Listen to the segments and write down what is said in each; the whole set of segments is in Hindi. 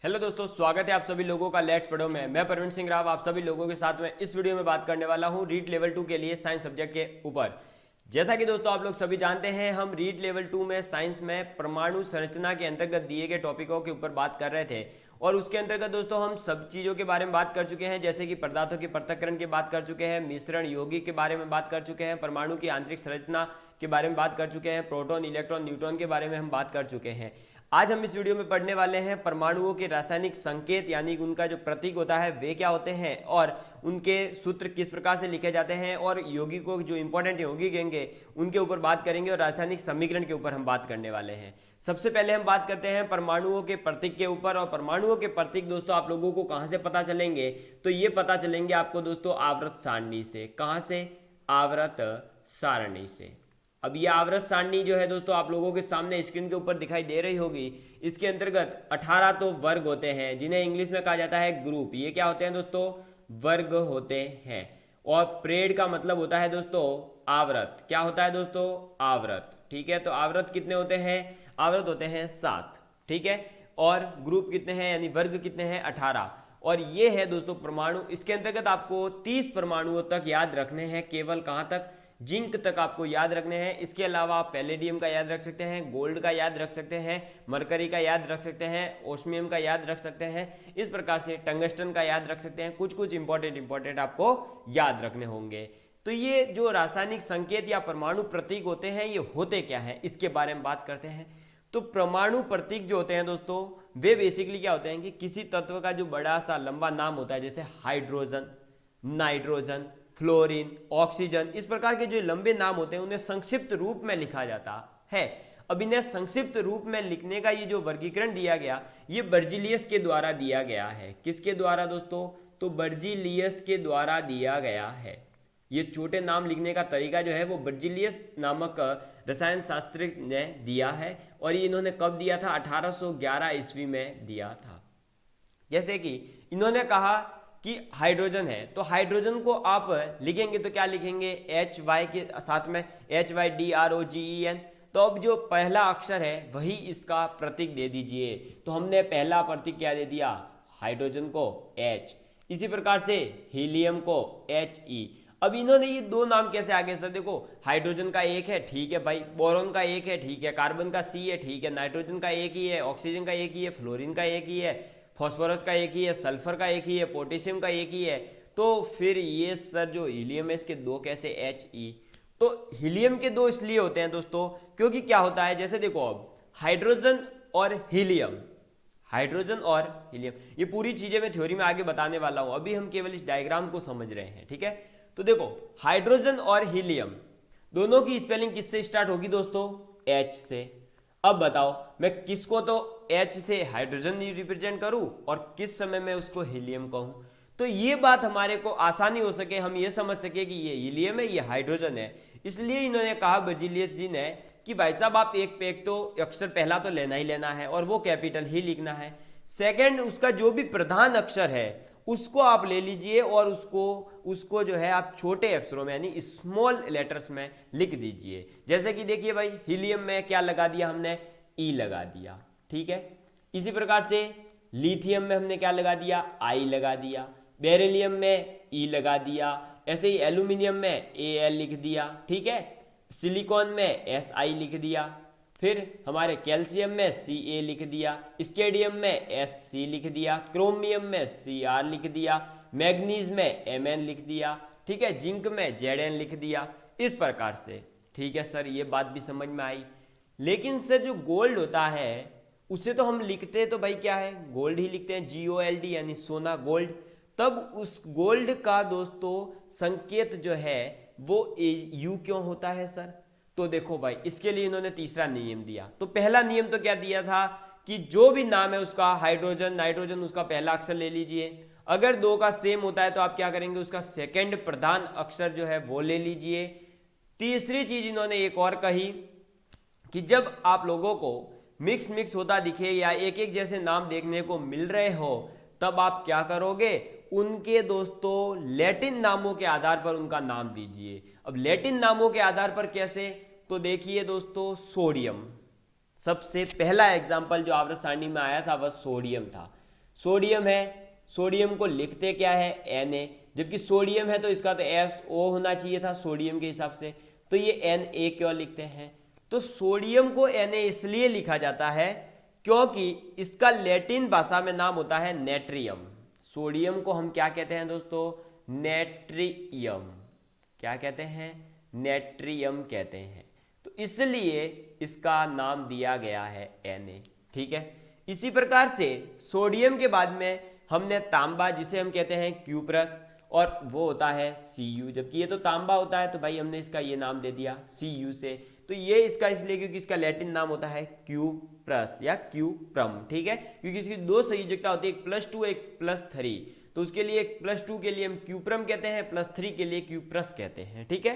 हेलो दोस्तों, स्वागत है आप सभी लोगों का लेट्स पढ़ो में। मैं परवीन सिंह राव आप सभी लोगों के साथ में इस वीडियो में बात करने वाला हूं रीट लेवल 2 के लिए साइंस सब्जेक्ट के ऊपर। जैसा कि दोस्तों आप लोग सभी जानते हैं, हम रीट लेवल 2 में साइंस में परमाणु संरचना के अंतर्गत दिए गए टॉपिकों के ऊपर बात कर रहे थे। और उसके अंतर्गत दोस्तों हम सब चीज़ों के बारे में बात कर चुके हैं, जैसे कि पदार्थों के पृथक्करण की बात कर चुके हैं, मिश्रण यौगिक के बारे में बात कर चुके हैं, परमाणु की आंतरिक संरचना के बारे में बात कर चुके हैं, प्रोटॉन इलेक्ट्रॉन न्यूट्रॉन के बारे में हम बात कर चुके हैं। आज हम इस वीडियो में पढ़ने वाले हैं परमाणुओं के रासायनिक संकेत, यानी उनका जो प्रतीक होता है वे क्या होते हैं और उनके सूत्र किस प्रकार से लिखे जाते हैं, और यौगिकों जो इंपॉर्टेंट यौगिक होंगे उनके ऊपर बात करेंगे, और रासायनिक समीकरण के ऊपर हम बात करने वाले हैं। सबसे पहले हम बात करते हैं परमाणुओं के प्रतीक के ऊपर। और परमाणुओं के प्रतीक दोस्तों आप लोगों को कहां से पता चलेंगे, तो ये पता चलेंगे आपको दोस्तों आवर्त सारणी से। कहां से? आवर्त सारणी से। अब ये आवर्त सारणी जो है दोस्तों आप लोगों के सामने स्क्रीन के ऊपर दिखाई दे रही होगी। इसके अंतर्गत 18 तो वर्ग होते हैं, जिन्हें इंग्लिश में कहा जाता है ग्रुप। ये क्या होते हैं दोस्तों? वर्ग होते हैं। और प्रेड का मतलब होता है दोस्तों आवृत। क्या होता है दोस्तों? आवृत। ठीक है, तो आवृत कितने होते हैं? आवृत होते हैं 7। ठीक है, और ग्रुप कितने हैं यानी वर्ग कितने हैं? 18। और ये है दोस्तों परमाणु। इसके अंतर्गत आपको 30 परमाणुओं तक याद रखने हैं। केवल कहां तक? जिंक तक आपको याद रखने हैं। इसके अलावा आप पैलेडियम का याद रख सकते हैं, गोल्ड का याद रख सकते हैं, मरकरी का याद रख सकते हैं, ओस्मियम का याद रख सकते हैं। इस प्रकार से टंगस्टन का याद रख सकते हैं। कुछ कुछ इंपॉर्टेंट आपको याद रखने होंगे। तो ये जो रासायनिक संकेत या परमाणु प्रतीक होते हैं ये होते क्या है, इसके बारे में बात करते हैं। तो परमाणु प्रतीक जो होते हैं दोस्तों वे बेसिकली क्या होते हैं कि किसी तत्व का जो बड़ा सा लंबा नाम होता है, जैसे हाइड्रोजन, नाइट्रोजन, फ्लोरीन, ऑक्सीजन, इस प्रकार के जो लंबे नाम होते हैं उन्हें संक्षिप्त रूप में लिखा जाता है। अब इन्हें संक्षिप्त रूप में लिखने का ये जो वर्गीकरण दिया गया ये बर्जीलियस के द्वारा दिया गया है। किसके द्वारा दोस्तों? तो बर्जीलियस के द्वारा दिया गया है। ये छोटे नाम लिखने का तरीका जो है वो बर्जीलियस नामक रसायन शास्त्री ने दिया है। और ये इन्होंने कब दिया था? 1811 ईस्वी में दिया था। जैसे कि इन्होंने कहा कि हाइड्रोजन है, तो हाइड्रोजन को आप लिखेंगे तो क्या लिखेंगे? HY के साथ में HYDROGEN। तो अब जो पहला अक्षर है वही इसका प्रतीक दे दीजिए। तो हमने पहला प्रतीक क्या दे दिया? हाइड्रोजन को H। इसी प्रकार से हीलियम को HE। अब इन्होंने ये दो नाम कैसे आगे सर? देखो, हाइड्रोजन का एक है, ठीक है भाई, बोरॉन का एक है, ठीक है, कार्बन का C है, ठीक है, नाइट्रोजन का एक ही है, ऑक्सीजन का एक ही है, फ्लोरीन का एक ही है, फॉस्फोरस का एक ही है, सल्फर का एक ही है, पोटेशियम का एक ही है। तो फिर ये सर जो हीलियम है इसके दो कैसे? HE। तो हीलियम के दो इसलिए होते हैं दोस्तों क्योंकि क्या होता है, जैसे देखो अब हाइड्रोजन और हीलियम, हाइड्रोजन और हीलियम, ये पूरी चीजें मैं थ्योरी में आगे बताने वाला हूं, अभी हम केवल इस डायग्राम को समझ रहे हैं। ठीक है, तो देखो हाइड्रोजन और हीलियम दोनों की स्पेलिंग किससे स्टार्ट होगी दोस्तों? H से। अब बताओ मैं किसको तो H से हाइड्रोजन रिप्रेजेंट करूं और किस समय में उसको हीलियम कहूं। तो ये बात हमारे को आसानी हो सके, हम ये समझ सके कि ये हीलियम है, ये हाइड्रोजन है। इसलिए इन्होंने कहा बर्जीलियस जी ने कि भाई साहब आप एक पे एक तो अक्षर पहला तो लेना ही लेना है और वो कैपिटल ही लिखना है। सेकंड, उसका जो भी प्रधान अक्षर है उसको आप ले लीजिए और उसको जो है आप छोटे अक्षरों में यानी स्मॉल लेटर्स में लिख दीजिए। जैसे कि देखिए भाई, हीलियम में क्या लगा दिया हमने? ई लगा दिया। ठीक है, इसी प्रकार से लिथियम में हमने क्या लगा दिया? आई लगा दिया। बेरिलियम में ई लगा दिया। ऐसे ही एल्यूमिनियम में Al लिख दिया। ठीक है, सिलिकॉन में Si लिख दिया। फिर हमारे कैल्शियम में Ca लिख दिया, स्केडियम में Sc लिख दिया, क्रोमियम में Cr लिख दिया, मैग्नीज में Mn लिख दिया। ठीक है, जिंक में Zn लिख दिया। इस प्रकार से। ठीक है सर, ये बात भी समझ में आई। लेकिन सर जो गोल्ड होता है उसे तो हम लिखते हैं तो भाई क्या है? गोल्ड ही लिखते हैं, GOLD यानी सोना, गोल्ड। तब उस गोल्ड का दोस्तों संकेत जो है वो U क्यों होता है सर? तो देखो भाई, इसके लिए इन्होंने तीसरा नियम दिया। तो पहला नियम तो क्या दिया था कि जो भी नाम है उसका हाइड्रोजन, नाइट्रोजन, उसका पहला अक्षर ले लीजिए। अगर दो का सेम होता है तो आप क्या करेंगे? उसका सेकंड प्रधान अक्षर जो है वो ले लीजिए। तीसरी चीज इन्होंने एक और कही कि जब आप लोगों को मिक्स होता दिखे या एक एक जैसे नाम देखने को मिल रहे हो तब आप क्या करोगे? उनके दोस्तों लैटिन नामों के आधार पर उनका नाम दीजिए। अब लैटिन नामों के आधार पर कैसे? तो देखिए दोस्तों, सोडियम सबसे पहला एग्जाम्पल जो आवर्त सारणी में आया था वह सोडियम था। सोडियम है, सोडियम को लिखते क्या है Na, जबकि सोडियम है तो इसका तो SO होना चाहिए था सोडियम के हिसाब से, तो ये Na क्यों लिखते हैं? तो सोडियम को Na इसलिए लिखा जाता है क्योंकि इसका लैटिन भाषा में नाम होता है नेट्रियम। सोडियम को हम क्या कहते हैं दोस्तों? नेट्रियम। क्या कहते हैं? नेट्रियम कहते हैं। तो इसलिए इसका नाम दिया गया है Na। ठीक है, इसी प्रकार से सोडियम के बाद में हमने तांबा, जिसे हम कहते हैं क्यूप्रस, और वो होता है Cu, जबकि ये तो तांबा होता है तो भाई हमने इसका ये नाम दे दिया Cu से। तो ये इसका इसलिए क्योंकि इसका लैटिन नाम होता है क्यूप्रस या क्यूप्रम। ठीक है, क्योंकि इसकी दो संयोजकता होती है, एक +2 एक +3, तो उसके लिए +2 के लिए हम क्यूप्रम कहते हैं, +3 के लिए क्यूप्रस कहते हैं। ठीक है,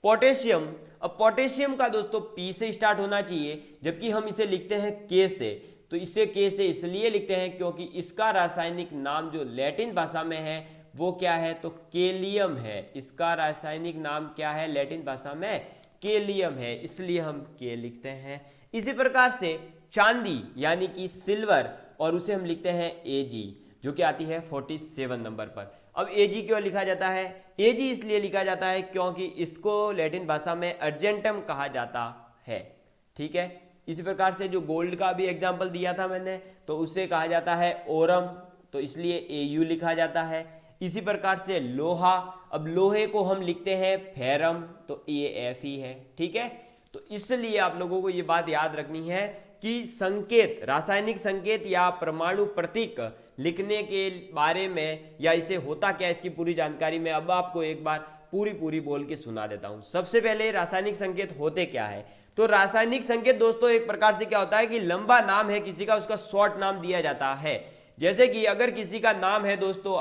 पोटेशियम, अब पोटेशियम का दोस्तों P से स्टार्ट होना चाहिए, जबकि हम इसे लिखते हैं K से। तो इसे K से इसलिए लिखते हैं क्योंकि इसका रासायनिक नाम जो लैटिन भाषा में है वो क्या है? तो केलियम है। इसका रासायनिक नाम क्या है लैटिन भाषा में? केलियम है, इसलिए हम K लिखते हैं। इसी प्रकार से चांदी यानी कि सिल्वर, और उसे हम लिखते हैं Ag, जो कि आती है 47 नंबर पर। अब Ag क्यों लिखा जाता है? Ag इसलिए लिखा जाता है क्योंकि इसको लैटिन भाषा में अर्जेंटम कहा जाता है। ठीक है, इसी प्रकार से जो गोल्ड का भी एग्जाम्पल दिया था मैंने, तो उसे कहा जाता है ओरम, तो इसलिए Au लिखा जाता है। इसी प्रकार से लोहा, अब लोहे को हम लिखते हैं फेरम, तो ये Fe है। ठीक है, तो इसलिए आप लोगों को ये बात याद रखनी है कि संकेत, रासायनिक संकेत या परमाणु प्रतीक लिखने के बारे में, या इसे होता क्या, इसकी पूरी जानकारी मैं अब आपको एक बार पूरी बोल के सुना देता हूं। सबसे पहले रासायनिक संकेत होते क्या है? तो रासायनिक संकेत दोस्तों एक प्रकार से क्या होता है कि लंबा नाम है किसी का, उसका शॉर्ट नाम दिया जाता है। जैसे कि अगर किसी का नाम है दोस्तों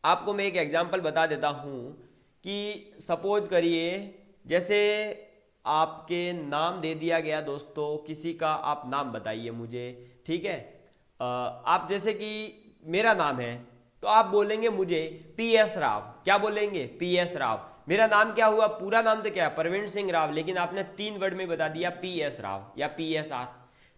आपको मैं एक एग्जांपल बता देता हूं कि सपोज करिए, जैसे आपके नाम दे दिया गया दोस्तों किसी का, आप नाम बताइए मुझे। ठीक है, आप जैसे कि मेरा नाम है तो आप बोलेंगे मुझे PS राव। क्या बोलेंगे? PS राव। मेरा नाम क्या हुआ? पूरा नाम तो क्या है? प्रवीण सिंह राव, लेकिन आपने 3 वर्ड में बता दिया PS राव या PSR।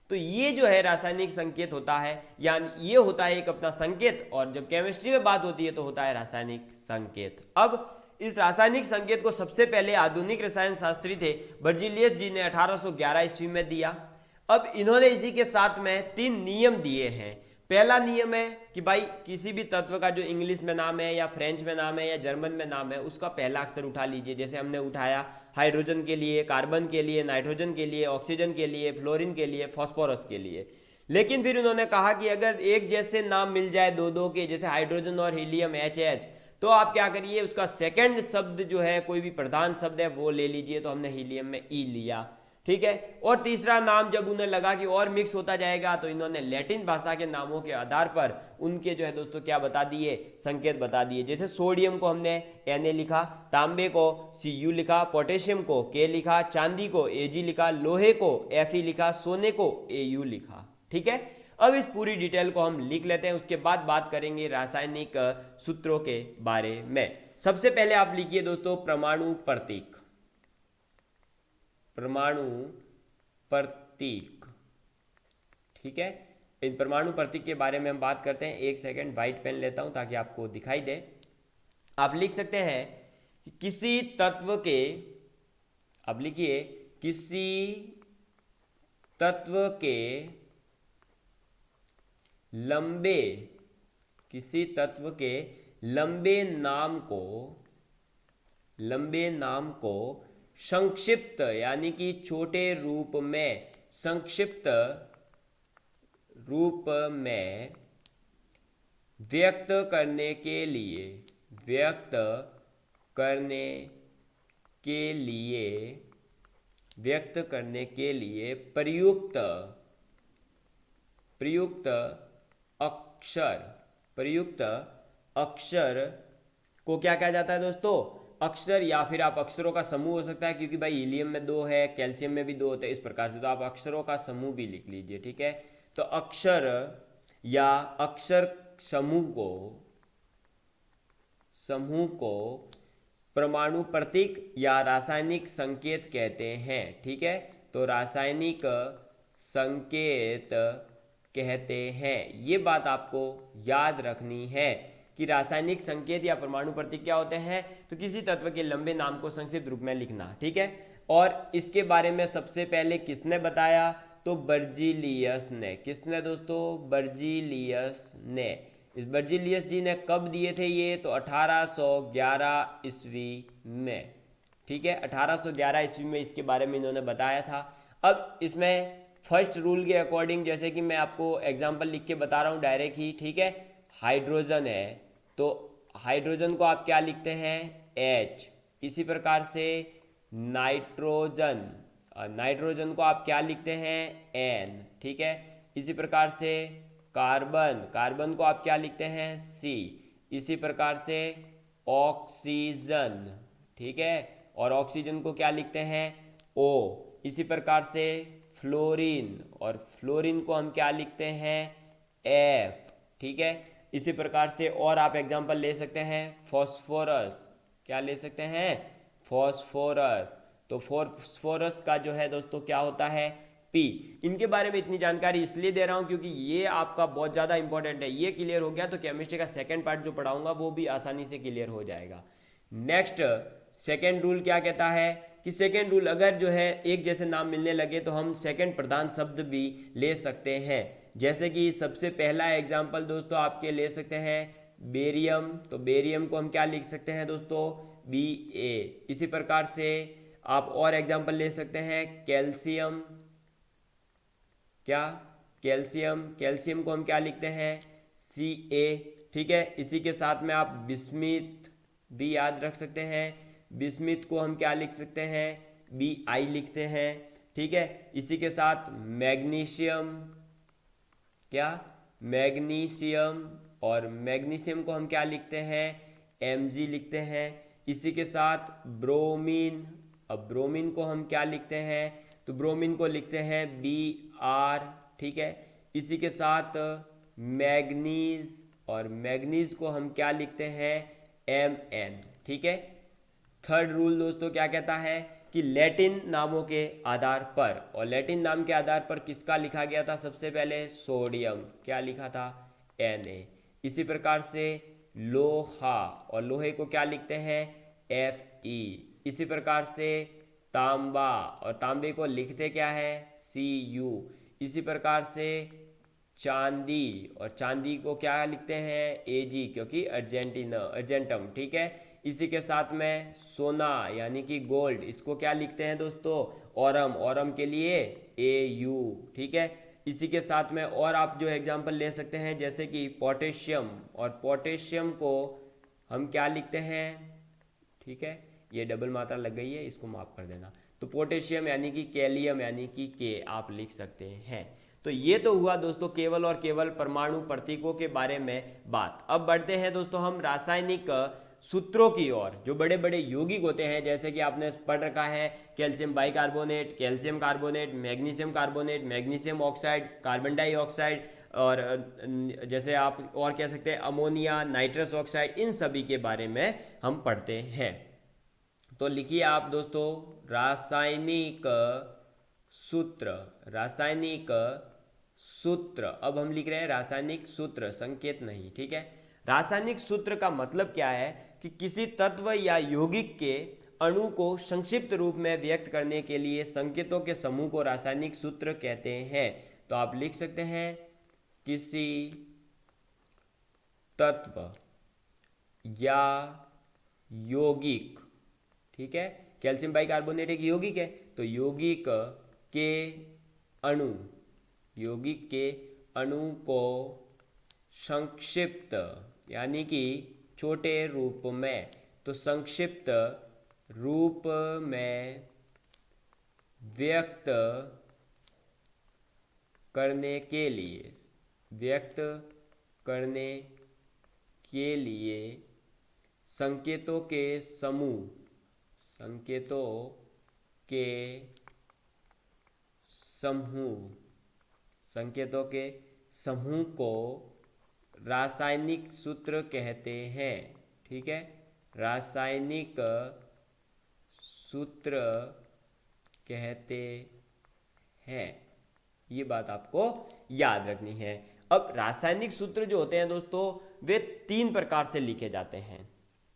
तो ये जो है रासायनिक संकेत होता है, यानी ये होता है एक अपना संकेत, और जब केमिस्ट्री में बात होती है तो होता है रासायनिक संकेत। अब इस रासायनिक संकेत को सबसे पहले आधुनिक रसायन शास्त्री थे बर्जीलियस जी ने 1811 ईस्वी में दिया। अब इन्होंने इसी के साथ में 3 नियम दिए हैं। पहला नियम है कि भाई किसी भी तत्व का जो इंग्लिश में नाम है या फ्रेंच में नाम है या जर्मन में नाम है, उसका पहला अक्षर उठा लीजिए। जैसे हमने उठाया हाइड्रोजन के लिए, कार्बन के लिए, नाइट्रोजन के लिए, ऑक्सीजन के लिए, फ्लोरीन के लिए, फॉस्फोरस के लिए। लेकिन फिर उन्होंने कहा कि अगर एक जैसे नाम मिल जाए दो के, जैसे हाइड्रोजन और हीलियम HH, तो आप क्या करिए, उसका सेकंड शब्द जो है, कोई भी प्रधान शब्द है वो ले लीजिए। तो हमने हीलियम में E लिया। ठीक है, और तीसरा नाम जब उन्हें लगा कि और मिक्स होता जाएगा, तो इन्होंने लैटिन भाषा के नामों के आधार पर उनके जो है दोस्तों क्या बता दिए? संकेत बता दिए। जैसे सोडियम को हमने Na लिखा, तांबे को Cu लिखा, पोटेशियम को K लिखा, चांदी को Ag लिखा, लोहे को Fe लिखा, सोने को Au लिखा। ठीक है, अब इस पूरी डिटेल को हम लिख लेते हैं, उसके बाद बात करेंगे रासायनिक सूत्रों के बारे में। सबसे पहले आप लिखिए दोस्तों परमाणु प्रतीक। परमाणु प्रतीक। ठीक है, इन परमाणु प्रतीक के बारे में हम बात करते हैं। एक सेकंड व्हाइट पेन लेता हूं ताकि आपको दिखाई दे। आप लिख सकते हैं कि किसी तत्व के, अब लिखिए किसी तत्व के लंबे, किसी तत्व के लंबे नाम को संक्षिप्त यानी कि छोटे रूप में, संक्षिप्त रूप में व्यक्त करने के लिए प्रयुक्त अक्षर को क्या कहा जाता है दोस्तों? अक्षर, या फिर आप अक्षरों का समूह हो सकता है, क्योंकि भाई हीलियम में 2 है, कैल्शियम में भी 2 होते हैं, इस प्रकार से। तो आप अक्षरों का समूह भी लिख लीजिए। ठीक है, तो अक्षर या अक्षर समूह को परमाणु प्रतीक या रासायनिक संकेत कहते हैं। ठीक है, तो रासायनिक संकेत कहते हैं। ये बात आपको याद रखनी है कि रासायनिक संकेत या परमाणु प्रतीक क्या होते हैं, तो किसी तत्व के लंबे नाम को संक्षिप्त रूप में लिखना, ठीक है। और इसके बारे में सबसे पहले किसने बताया, तो बर्जीलियस ने। किसने दोस्तों, बर्जीलियस ने। इस बर्जीलियस जी ने कब दिए थे ये, तो 1811 ईस्वी में, ठीक है। 1811 ईस्वी में इसके बारे में इन्होंने बताया था। अब इसमें फर्स्ट रूल के अकॉर्डिंग, जैसे कि मैं आपको एग्जांपल लिख के बता रहा हूँ डायरेक्ट ही, ठीक है। हाइड्रोजन है तो हाइड्रोजन को आप क्या लिखते हैं, H। इसी प्रकार से नाइट्रोजन, नाइट्रोजन को आप क्या लिखते हैं, N, ठीक है। इसी प्रकार से कार्बन, कार्बन को आप क्या लिखते हैं, C। इसी प्रकार से ऑक्सीजन, ठीक है, और ऑक्सीजन को क्या लिखते हैं, O। इसी प्रकार से फ्लोरीन, और फ्लोरीन को हम क्या लिखते हैं, F, ठीक है। इसी प्रकार से और आप एग्जांपल ले सकते हैं, फॉस्फोरस, क्या ले सकते हैं, फॉस्फोरस। तो फॉस्फोरस का जो है दोस्तों क्या होता है, P। इनके बारे में इतनी जानकारी इसलिए दे रहा हूं क्योंकि ये आपका बहुत ज़्यादा इंपॉर्टेंट है। ये क्लियर हो गया तो केमिस्ट्री का सेकंड पार्ट जो पढ़ाऊंगा वो भी आसानी से क्लियर हो जाएगा। नेक्स्ट सेकंड रूल क्या कहता है कि सेकंड रूल, अगर जो है एक जैसे नाम मिलने लगे तो हम सेकंड प्रधान शब्द भी ले सकते हैं। जैसे कि सबसे पहला एग्जांपल दोस्तों आपके ले सकते हैं बेरियम, तो बेरियम को हम क्या लिख सकते हैं दोस्तों, Ba। इसी प्रकार से आप और एग्जांपल ले सकते हैं कैल्शियम, क्या, कैल्शियम, कैल्शियम को हम क्या लिखते हैं, Ca, ठीक है। इसी के साथ में आप बिस्मिथ भी याद रख सकते हैं, बिस्मिथ को हम क्या लिख सकते हैं, Bi लिखते हैं, ठीक है। इसी के साथ मैग्नीशियम, क्या, मैग्नीशियम, और मैग्नीशियम को हम क्या लिखते हैं, Mg लिखते हैं। इसी के साथ ब्रोमीन, अब ब्रोमीन को हम क्या लिखते हैं, तो ब्रोमीन को लिखते हैं Br, ठीक है। इसी के साथ मैग्नीज, और मैग्नीज को हम क्या लिखते हैं, Mn, ठीक है। थर्ड रूल दोस्तों क्या कहता है कि लैटिन नामों के आधार पर, और लैटिन नाम के आधार पर किसका लिखा गया था सबसे पहले, सोडियम, क्या लिखा था, Na। इसी प्रकार से लोहा, और लोहे को क्या लिखते हैं, Fe। इसी प्रकार से तांबा, और तांबे को लिखते क्या है, Cu। इसी प्रकार से चांदी, और चांदी को क्या लिखते हैं, Ag, क्योंकि अर्जेंटम, ठीक है। इसी के साथ में सोना यानी कि गोल्ड, इसको क्या लिखते हैं दोस्तों, औरम, औरम के लिए Au, ठीक है। इसी के साथ में और आप जो एग्जांपल ले सकते हैं जैसे कि पोटेशियम, और पोटेशियम को हम क्या लिखते हैं, ठीक है, ये डबल मात्रा लग गई है, इसको माफ कर देना। तो पोटेशियम यानी कि कैलियम यानी कि के आप लिख सकते हैं। तो ये तो हुआ दोस्तों केवल और केवल परमाणु प्रतीकों के बारे में बात। अब बढ़ते हैं दोस्तों हम रासायनिक सूत्रों की ओर, जो बड़े बड़े यौगिक होते हैं, जैसे कि आपने पढ़ रखा है calcium bicarbonate, calcium carbonate, magnesium carbonate, magnesium oxide, carbon dioxide, और जैसे आप और कह सकते हैं अमोनिया, नाइट्रस ऑक्साइड, इन सभी के बारे में हम पढ़ते हैं। तो लिखिए आप दोस्तों रासायनिक सूत्र, रासायनिक सूत्र। अब हम लिख रहे हैं रासायनिक सूत्र, संकेत नहीं, ठीक है। रासायनिक सूत्र का मतलब क्या है कि किसी तत्व या यौगिक के अणु को संक्षिप्त रूप में व्यक्त करने के लिए संकेतों के समूह को रासायनिक सूत्र कहते हैं। तो आप लिख सकते हैं किसी तत्व या यौगिक, ठीक है, कैल्शियम बाइकार्बोनेट एक यौगिक है, तो यौगिक के अणु, यौगिक के अणु को संक्षिप्त यानी कि छोटे रूप में, तो संक्षिप्त रूप में व्यक्त करने के लिए, व्यक्त करने के लिए संकेतों के समूह, संकेतों के समूह, संकेतों के समूह को रासायनिक सूत्र कहते हैं, ठीक है। रासायनिक सूत्र कहते हैं, ये बात आपको याद रखनी है। अब रासायनिक सूत्र जो होते हैं दोस्तों वे 3 प्रकार से लिखे जाते हैं।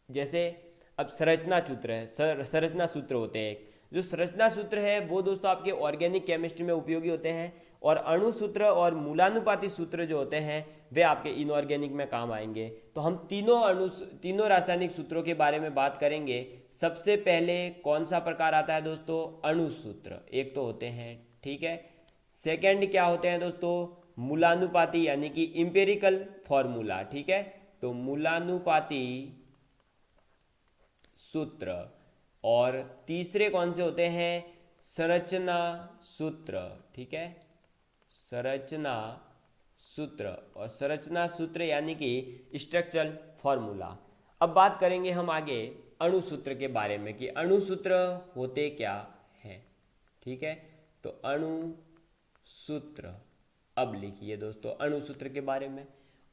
जैसे अब संरचना सूत्र है, संरचना सूत्र होते हैं। जो संरचना सूत्र है वो दोस्तों आपके ऑर्गेनिक केमिस्ट्री में उपयोगी होते हैं, और अणु सूत्र और मूलानुपाती सूत्र जो होते हैं वे आपके इनऑर्गेनिक में काम आएंगे। तो हम तीनों रासायनिक सूत्रों के बारे में बात करेंगे। सबसे पहले कौन सा प्रकार आता है दोस्तों? अणु सूत्र एक तो होते हैं, ठीक है। सेकंड क्या होते हैं दोस्तों? मूलानुपाती यानी कि इंपेरिकल फॉर्मूला, ठीक है। तो मूलानुपाती सूत्र। और तीसरे कौन से होते हैं? संरचना सूत्र, ठीक है, संरचना सूत्र। और संरचना सूत्र यानी कि स्ट्रक्चरल फॉर्मूला। अब बात करेंगे हम आगे अणु सूत्र के बारे में कि अणु सूत्र होते क्या हैं, ठीक है। तो अणु सूत्र, अब लिखिए दोस्तों अणु सूत्र के बारे में।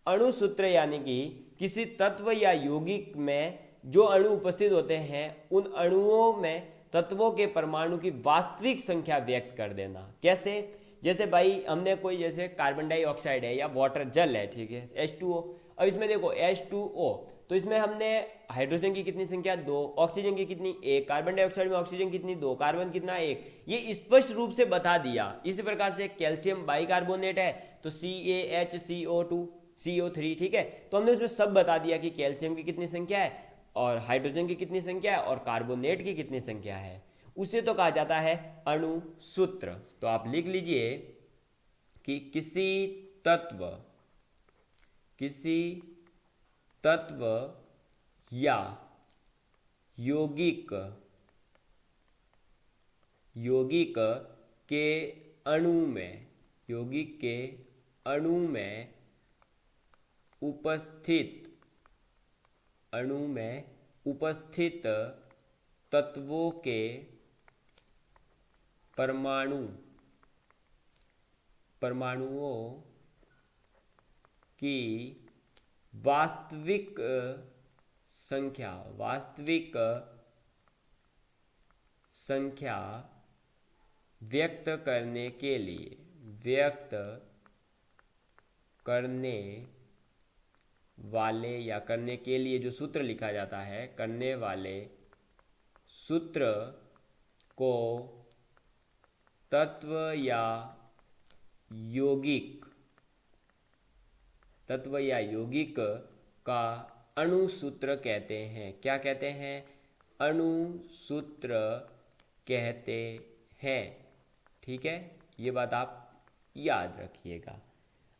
अणु सूत्र यानी कि किसी तत्व या यौगिक में जो अणु उपस्थित होते हैं उन अणुओं में तत्वों के परमाणु की वास्तविक संख्या व्यक्त कर देना। कैसे? जैसे भाई हमने कोई जैसे कार्बन डाइऑक्साइड है या वाटर जल है, ठीक है, H2O। अब इसमें देखो H2O, तो इसमें हमने हाइड्रोजन की कितनी संख्या? 2, ऑक्सीजन की कितनी? 1, कार्बन डाइऑक्साइड में ऑक्सीजन कितनी? 2, कार्बन कितना? 1। ये स्पष्ट रूप से बता दिया। इसी प्रकार से कैल्शियम बाइकार्बोनेट है तो CaHCO2 CO3, ठीक है। तो हमने उसमें सब बता दिया कि कैल्शियम की कितनी संख्या है और हाइड्रोजन की कितनी संख्या है और कार्बोनेट की कितनी संख्या है। उसे तो कहा जाता है अणु सूत्र। तो आप लिख लीजिए कि किसी तत्व या यौगिक के अणु में उपस्थित तत्वों के परमाणुओं की वास्तविक संख्या व्यक्त करने के लिए जो सूत्र लिखा जाता है, करने वाले सूत्र को तत्व या यौगिक का अणु सूत्र कहते हैं। क्या कहते हैं? अणु सूत्र कहते हैं, ठीक है। ये बात आप याद रखिएगा।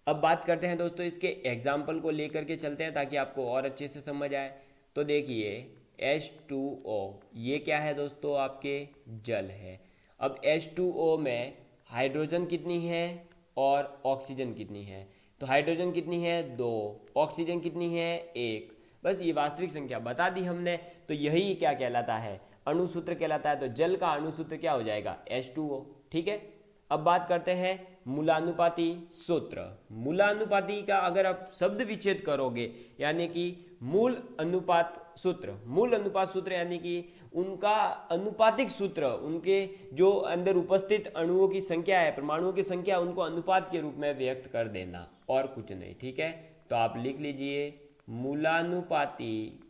अब बात करते हैं दोस्तों इसके एग्जाम्पल को लेकर के चलते हैं ताकि आपको और अच्छे से समझ आए। तो देखिए H2O, ये क्या है दोस्तों? आपके जल है। अब H2O में हाइड्रोजन कितनी है और ऑक्सीजन कितनी है? तो हाइड्रोजन कितनी है? 2, ऑक्सीजन कितनी है? 1। बस ये वास्तविक संख्या बता दी हमने। तो यही क्या कहलाता है? अणु सूत्र कहलाता है। तो जल का अणु सूत्र क्या हो जाएगा? H2O, ठीक है। अब बात करते हैं मूलानुपाती सूत्र। मूलानुपाती का अगर आप शब्द विच्छेद करोगे यानी कि मूल अनुपात सूत्र यानी कि उनका अनुपातिक सूत्र, उनके जो अंदर उपस्थित अणुओं की संख्या है, परमाणुओं की संख्या, उनको अनुपात के रूप में व्यक्त कर देना और कुछ नहीं, ठीक है। तो आप लिख लीजिए मूलानुपाती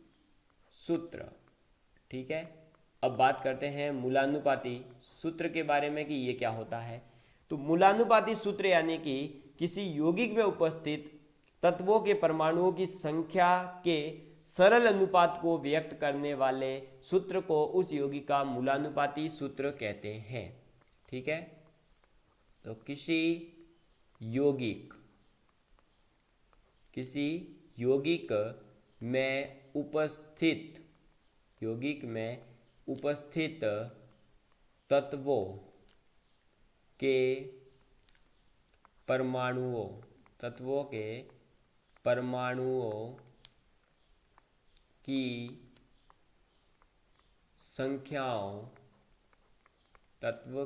सूत्र, ठीक है। अब बात करते हैं मूलानुपाती सूत्र के बारे में कि ये क्या होता है। तो मूलानुपाती सूत्र यानी कि किसी यौगिक में उपस्थित तत्वों के परमाणुओं की संख्या के सरल अनुपात को व्यक्त करने वाले सूत्र को उस यौगिक का मूलानुपाती सूत्र कहते हैं, ठीक है। तो किसी यौगिक में उपस्थित तत्वों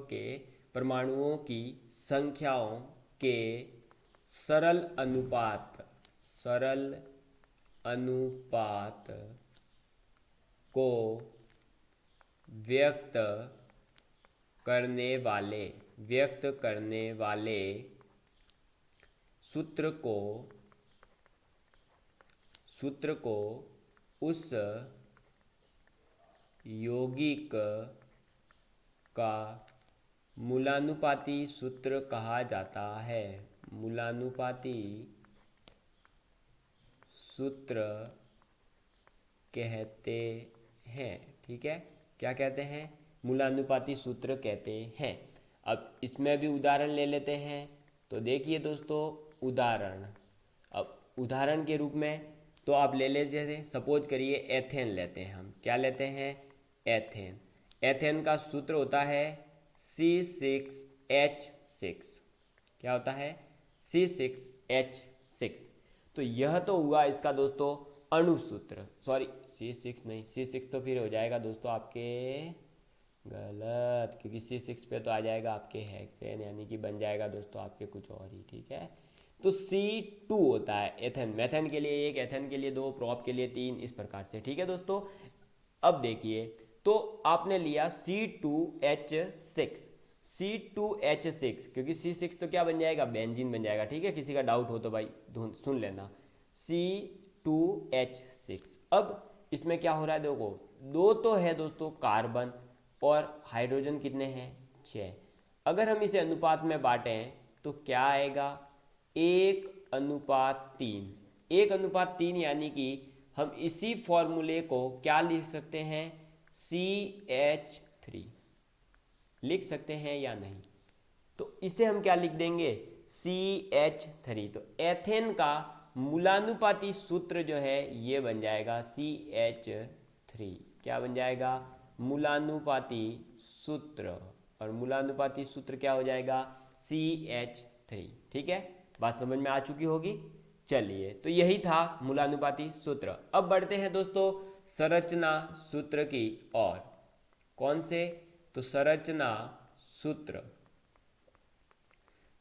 के परमाणुओं की संख्याओं के सरल अनुपात को व्यक्त करने वाले सूत्र को उस यौगिक का मूलानुपाती सूत्र कहा जाता है। मूलानुपाती सूत्र कहते हैं। ठीक है, क्या कहते हैं? मूलानुपाती सूत्र कहते हैं। अब इसमें भी उदाहरण ले लेते हैं। तो देखिए दोस्तों, उदाहरण, अब उदाहरण के रूप में तो आप ले लेते हैं, सपोज करिए एथेन लेते हैं हम। क्या लेते हैं? एथेन। एथेन का सूत्र होता है C6H6। क्या होता है? C6H6। तो यह तो हुआ इसका दोस्तों अणुसूत्र। सॉरी, C6 नहीं, C6 तो फिर हो जाएगा दोस्तों आपके गलत, क्योंकि C6 पे तो आ जाएगा आपके हेक्सेन, यानी कि बन जाएगा दोस्तों आपके कुछ और ही। ठीक है, तो C2 होता है एथेन। मेथेन के लिए 1, एथेन के लिए 2, प्रोप के लिए 3, इस प्रकार से। ठीक है दोस्तों, अब देखिए, तो आपने लिया C2H6। C2H6, क्योंकि C6 तो क्या बन जाएगा? बेंजीन बन जाएगा। ठीक है, किसी का डाउट हो तो भाई सुन लेना। C2H6। अब इसमें क्या हो रहा है? देखो, 2 तो है दोस्तों कार्बन, और हाइड्रोजन कितने हैं? 6। अगर हम इसे अनुपात में बांटें तो क्या आएगा? 1:3। 1:3, यानी कि हम इसी फॉर्मूले को क्या लिख सकते हैं? CH3 लिख सकते हैं या नहीं? तो इसे हम क्या लिख देंगे? CH3। तो एथेन का मूलानुपाती सूत्र जो है ये बन जाएगा CH3। क्या बन जाएगा? मूलानुपाती सूत्र। और मूलानुपाती सूत्र क्या हो जाएगा? CH3। ठीक है, बात समझ में आ चुकी होगी। चलिए, तो यही था मूलानुपाती सूत्र। अब बढ़ते हैं दोस्तों संरचना सूत्र की ओर। कौन से? तो संरचना सूत्र।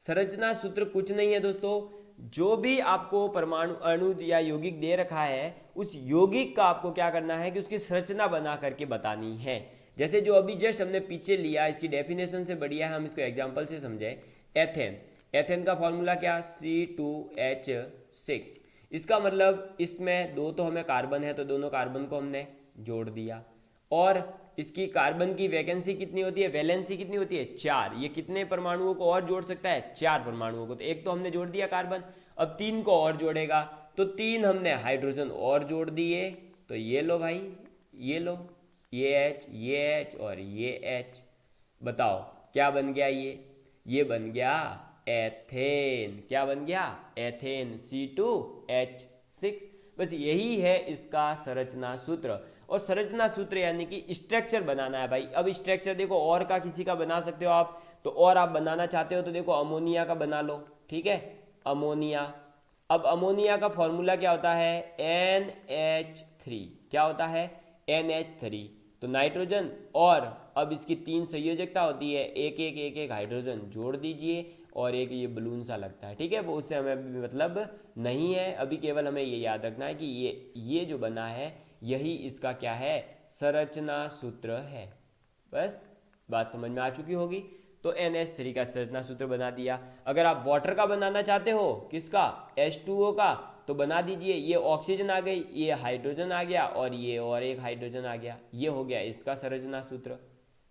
संरचना सूत्र कुछ नहीं है दोस्तों, जो भी आपको परमाणु, अणु या यौगिक दे रखा है, उस यौगिक का आपको क्या करना है कि उसकी संरचना बना करके बतानी है। जैसे जो अभी जस्ट हमने पीछे लिया, इसकी डेफिनेशन से बढ़िया है हम इसको एग्जांपल से समझें। एथेन, एथेन का फॉर्मूला क्या? C2H6। इसका मतलब इसमें 2 तो हमें कार्बन है, तो दोनों कार्बन को हमने जोड़ दिया। और इसकी कार्बन की वैकेंसी कितनी होती है? वैलेंसी कितनी होती है? 4। ये कितने परमाणुओं को और जोड़ सकता है? 4 परमाणुओं को। तो 1 तो हमने जोड़ दिया कार्बन, अब 3 को और जोड़ेगा, तो 3 हमने हाइड्रोजन और जोड़ दिए। तो ये लो भाई, ये लो, ये H और ये H। बताओ क्या बन गया? ये बन गया एथेन। क्या बन गया? Ethane, C2H6। बस यही है इसका संरचना सूत्र। और संरचना सूत्र यानी कि स्ट्रक्चर बनाना है भाई। अब स्ट्रक्चर देखो, और का किसी का बना सकते हो आप, तो और आप बनाना चाहते हो तो देखो अमोनिया का बना लो। ठीक है, अमोनिया। अब अमोनिया का फॉर्मूला क्या होता है? NH3। क्या होता है? NH3। तो नाइट्रोजन, और अब इसकी 3 संयोजकता होती है, एक एक एक एक हाइड्रोजन जोड़ दीजिए, और एक ये बलून सा लगता है। ठीक है, वो उससे हमें मतलब नहीं है अभी, केवल हमें ये याद रखना है कि ये जो बना है यही इसका क्या है? संरचना सूत्र है। बस बात समझ में आ चुकी होगी। तो NH3 का संरचना सूत्र बना दिया। अगर आप वाटर का बनाना चाहते हो, किसका? H2O का, तो बना दीजिए। ये ऑक्सीजन आ गई, ये हाइड्रोजन आ गया, और ये और एक हाइड्रोजन आ गया। ये हो गया इसका संरचना सूत्र।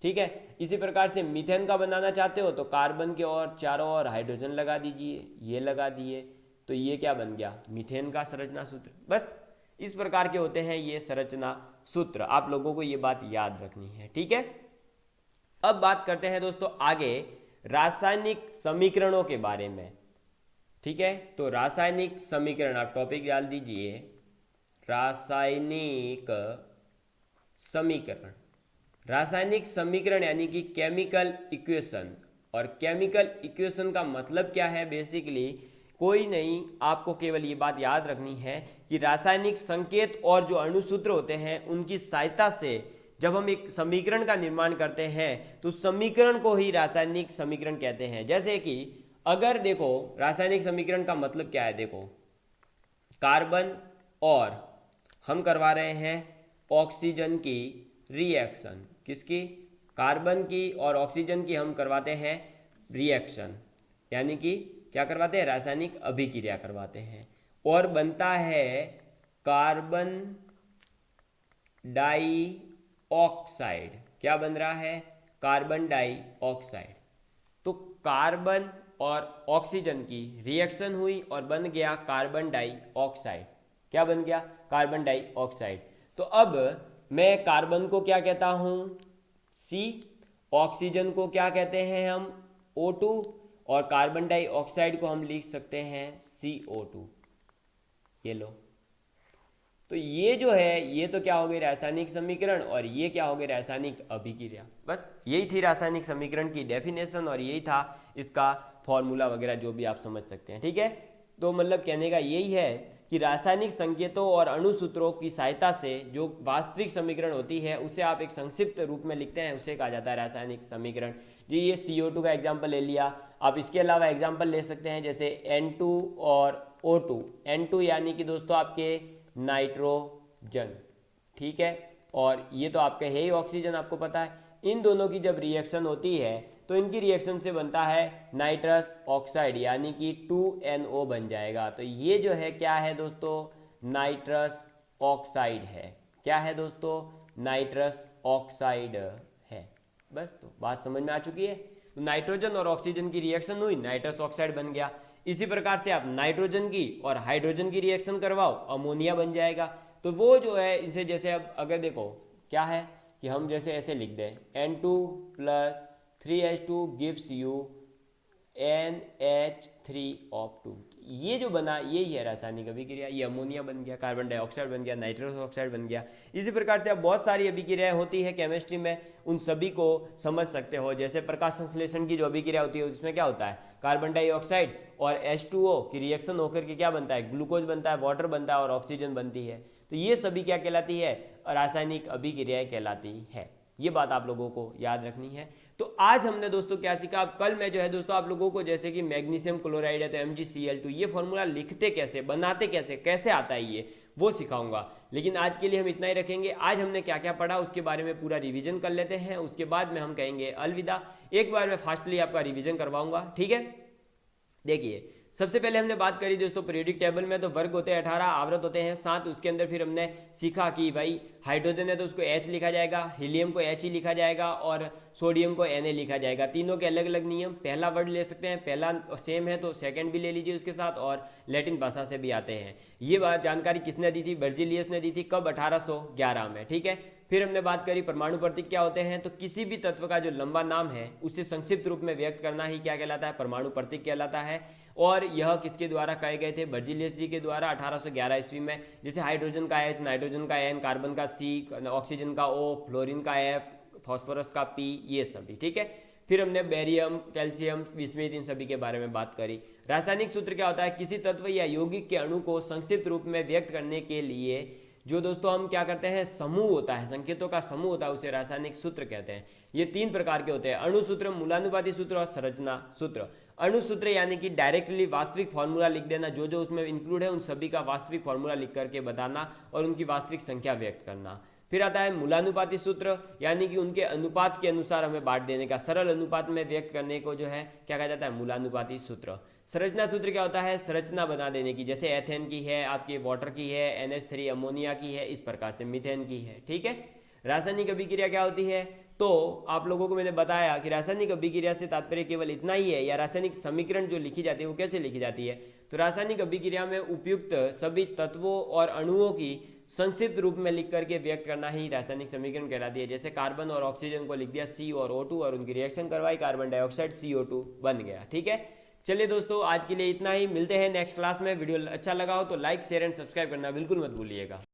ठीक है, इसी प्रकार से मीथेन का बनाना चाहते हो तो कार्बन के और चारों ओर हाइड्रोजन लगा दीजिए, ये लगा दिए, तो ये क्या बन गया? मीथेन का संरचना सूत्र। बस इस प्रकार के होते हैं ये संरचना सूत्र। आप लोगों को ये बात याद रखनी है। ठीक है, अब बात करते हैं दोस्तों आगे रासायनिक समीकरणों के बारे में। ठीक है, तो रासायनिक समीकरण, आप टॉपिक डाल दीजिए रासायनिक समीकरण। रासायनिक समीकरण यानी कि केमिकल इक्वेशन। और केमिकल इक्वेशन का मतलब क्या है? बेसिकली कोई नहीं, आपको केवल ये बात याद रखनी है कि रासायनिक संकेत और जो अणुसूत्र होते हैं उनकी सहायता से जब हम एक समीकरण का निर्माण करते हैं तो समीकरण को ही रासायनिक समीकरण कहते हैं। जैसे कि अगर देखो, रासायनिक समीकरण का मतलब क्या है? देखो, कार्बन और हम करवा रहे हैं ऑक्सीजन की रिएक्शन। किसकी? कार्बन की और ऑक्सीजन की हम करवाते हैं रिएक्शन, यानी कि क्या करवाते हैं, रासायनिक अभिक्रिया करवाते हैं और बनता है कार्बन डाइऑक्साइड। क्या बन रहा है, कार्बन डाइऑक्साइड। तो कार्बन और ऑक्सीजन की रिएक्शन हुई और बन गया कार्बन डाइऑक्साइड। क्या बन गया, कार्बन डाइऑक्साइड। तो अब मैं कार्बन को क्या कहता हूं, C, ऑक्सीजन को क्या कहते हैं हम, O2, और कार्बन डाइऑक्साइड को हम लिख सकते हैं CO2। ये लो, तो ये जो है ये तो क्या हो गई रासायनिक समीकरण और ये क्या हो गई रासायनिक अभिक्रिया। बस यही थी रासायनिक समीकरण की डेफिनेशन और यही था इसका फॉर्मूला वगैरह जो भी आप समझ सकते हैं। ठीक है, तो मतलब कहने का यही है कि रासायनिक संकेतों और अणुसूत्रों की सहायता से जो वास्तविक समीकरण होती है उसे आप एक संक्षिप्त रूप में लिखते हैं, उसे कहा जाता है रासायनिक समीकरण। जी ये CO2 का एग्जाम्पल ले लिया, आप इसके अलावा एग्जाम्पल ले सकते हैं जैसे N2 और O2। N2 यानी कि दोस्तों आपके नाइट्रोजन, ठीक है, और ये तो आपका है ही ऑक्सीजन, आपको पता है। इन दोनों की जब रिएक्शन होती है तो इनकी रिएक्शन से बनता है नाइट्रस ऑक्साइड यानी कि 2NO बन जाएगा। तो ये जो है क्या है दोस्तों, नाइट्रस ऑक्साइड है। क्या है दोस्तों, नाइट्रस ऑक्साइड है। बस तो बात समझ में आ चुकी है। तो नाइट्रोजन और ऑक्सीजन की रिएक्शन हुई, नाइट्रस ऑक्साइड बन गया। इसी प्रकार से आप नाइट्रोजन की और हाइड्रोजन की रिएक्शन करवाओ, अमोनिया बन जाएगा। तो वो जो है इनसे जैसे अब अगर देखो क्या है कि हम जैसे ऐसे लिख दें N2 + 3H2 gives you NH3O2। ये जो बना यही है रासायनिक अभिक्रिया। ये अमोनिया बन गया, कार्बन डाइऑक्साइड बन गया, नाइट्रस ऑक्साइड बन गया। इसी प्रकार से अब बहुत सारी अभिक्रियाएं होती है केमिस्ट्री में, उन सभी को समझ सकते हो। जैसे प्रकाश संश्लेषण की जो अभिक्रिया होती है उसमें क्या होता है, कार्बन डाइऑक्साइड और H2O की रिएक्शन होकर के क्या बनता है, ग्लूकोज बनता है, वाटर बनता है और ऑक्सीजन बनती है। तो ये सभी क्या कहलाती है, रासायनिक अभिक्रियाएं कहलाती है। ये बात आप लोगों को याद रखनी है। तो आज हमने दोस्तों क्या सीखा, कल मैं जो है दोस्तों आप लोगों को जैसे कि मैग्नीशियम क्लोराइड है तो MgCl2 ये फॉर्मूला लिखते कैसे, बनाते कैसे, कैसे आता है ये वो सिखाऊंगा। लेकिन आज के लिए हम इतना ही रखेंगे। आज हमने क्या क्या पढ़ा उसके बारे में पूरा रिवीजन कर लेते हैं, उसके बाद में हम कहेंगे अलविदा। एक बार मैं फास्टली आपका रिवीजन करवाऊंगा, ठीक है। देखिए सबसे पहले हमने बात करी दोस्तों पीरियोडिक टेबल में, तो वर्ग होते हैं 18, आवृत होते हैं 7। उसके अंदर फिर हमने सीखा कि भाई हाइड्रोजन है तो उसको H लिखा जाएगा, हीलियम को H ही लिखा जाएगा और सोडियम को Na लिखा जाएगा। तीनों के अलग अलग नियम, पहला वर्ड ले सकते हैं, पहला सेम है तो सेकंड भी ले लीजिए उसके साथ, और लैटिन भाषा से भी आते हैं। ये बात जानकारी किसने दी थी, बर्जिलियस ने दी थी, कब, 1811 में, ठीक है। फिर हमने बात करी परमाणु प्रतीक क्या होते हैं, तो किसी भी तत्व का जो लंबा नाम है उसे संक्षिप्त रूप में व्यक्त करना ही क्या कहलाता है, परमाणु प्रतीक कहलाता है। और यह किसके द्वारा कहे गए थे, बर्जिलियस जी के द्वारा 1811 ईस्वी में। जैसे हाइड्रोजन का H, नाइट्रोजन का N, कार्बन का C, ऑक्सीजन का O, फ्लोरीन का F, फास्फोरस का P, ये सभी, ठीक है। फिर हमने बेरियम, कैल्शियम, बिस्मिथ, इन सभी के बारे में बात करी। रासायनिक सूत्र क्या होता है, किसी तत्व या यौगिक के अणु को संक्षिप्त रूप में व्यक्त करने के लिए जो दोस्तों हम क्या करते हैं, समूह होता है, संकेतों का समूह होता है, उसे रासायनिक सूत्र कहते हैं। ये 3 प्रकार के होते हैं, अणु सूत्र, मूलानुपाती सूत्र और संरचना सूत्र। अणु सूत्र यानी कि डायरेक्टली वास्तविक फॉर्मूला लिख देना, जो जो उसमें इंक्लूड है उन सभी का वास्तविक फॉर्मूला लिख करके बताना और उनकी वास्तविक संख्या व्यक्त करना। फिर आता है मूलानुपाती सूत्र, यानी कि उनके अनुपात के अनुसार हमें बांट देने का, सरल अनुपात में व्यक्त करने को जो है क्या कहा जाता है, मूलानुपाती सूत्र। संरचना सूत्र क्या होता है, संरचना बना देने की, जैसे एथेन की है, आपकी वाटर की है, NH3 अमोनिया की है, इस प्रकार से मीथेन की है, ठीक है। रासायनिक अभिक्रिया क्या होती है, तो आप लोगों को मैंने बताया कि रासायनिक अभिक्रिया से तात्पर्य केवल इतना ही है, या रासायनिक समीकरण जो लिखी जाती है वो कैसे लिखी जाती है, तो रासायनिक अभिक्रिया में उपयुक्त सभी तत्वों और अणुओं की संक्षिप्त रूप में लिख करके व्यक्त करना ही रासायनिक समीकरण कहलाती है। जैसे कार्बन और ऑक्सीजन को लिख दिया C और O2 और उनकी रिएक्शन करवाई, कार्बन डाइऑक्साइड CO2 बन गया, ठीक है। चलिए दोस्तों आज के लिए इतना ही, मिलते हैं नेक्स्ट क्लास में। वीडियो अच्छा लगा हो तो लाइक, शेयर एंड सब्सक्राइब करना बिल्कुल मत भूलिएगा।